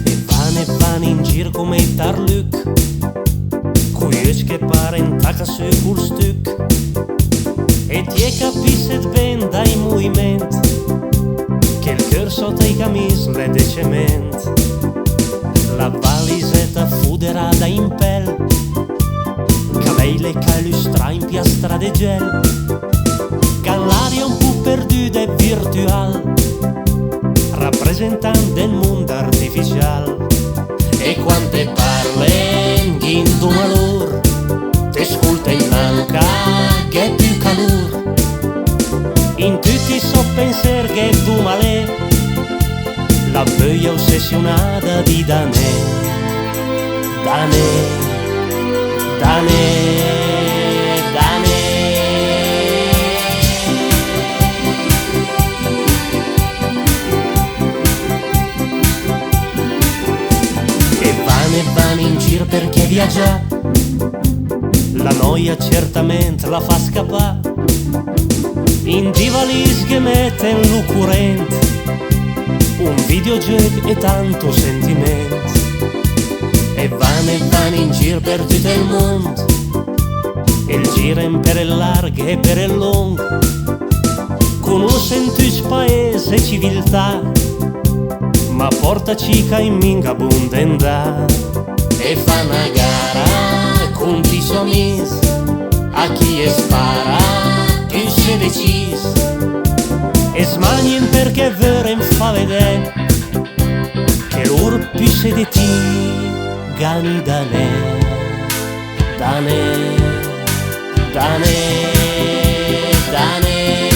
E van in gir come i tarluc, curiosi che pare in tacca su col stuc, e ti è capisset ben dai movimenti che il cœur sotto i camis l'è de cement. La valisetta fuderata in pel, cavelle che illustra in piastra de gel, l'aria un po' perduta e virtual, rappresentant del mondo artificial. E quante parle in tu malur, t'ascolta in manca che è più calor, in tutti so penser che tu malè, la voglia ossessionata di Danè, Danè, Danè, Danè. E van in giro perché viaggia, la noia certamente la fa scappare, in di valigie che mette in lucurente un videogioco e tanto sentimento. E van in giro per tutto il mondo, e il giren per il largo e per il lungo, conoscen tutti paese e civiltà, ma porta cica in mingabundenda. E fa una gara con i suoi amici, a chi spara più si decise, e smagnin perché veren fa vedere che loro più se di ti gani Danè, Danè, Danè, Danè.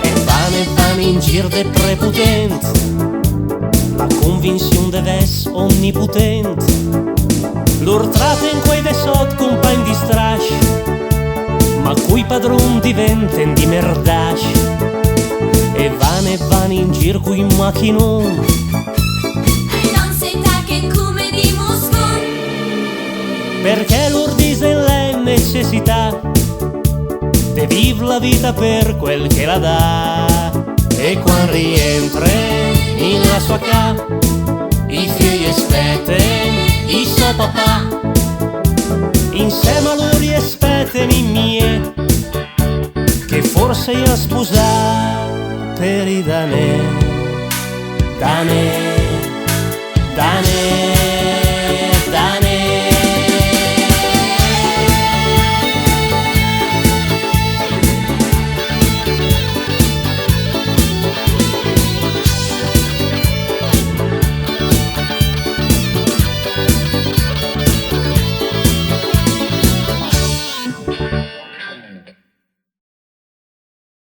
E van in giro de prepotente, la convinzione deve essere onnipotente, lor traten quei de sot compagni di strash, ma cui padron diventen di merdash. E van in giro coi macchinon, e non si sa che come di Moscou, perché lor disen le necessità de viv la vita per quel che la dà. E quando rientra in la sua casa, i figli aspettano il suo papà, insieme a loro aspettano i miei, che forse io sposà per i Danè, Danè, Danè.